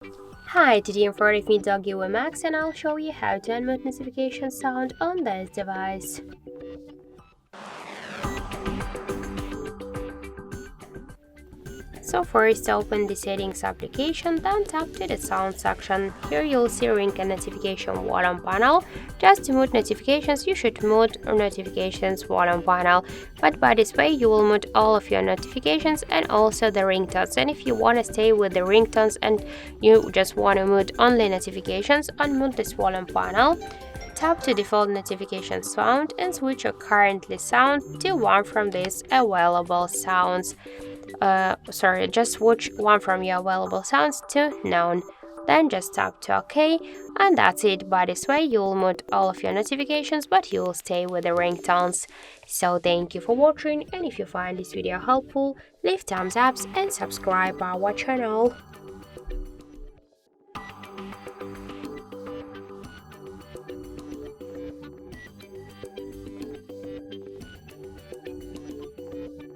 Hi, today I'm with me DOOGEE V Max and I'll show you how to unmute notification sound on this device. So first open the settings application, then tap to the sound section. Here you'll see ring and notification volume panel. Just to mute notifications, you should mute notifications volume panel. But by this way, you will mute all of your notifications and also the ringtones. And if you want to stay with the ringtones and you just want to mute only notifications, unmute this volume panel. Tap to default notification sound and switch your currently sound to one from these available sounds. Just switch one from your available sounds to none. Then just tap to OK, and that's it. By this way, you'll mute all of your notifications, but you'll stay with the ringtones. So thank you for watching, and if you find this video helpful, leave thumbs up and subscribe our channel.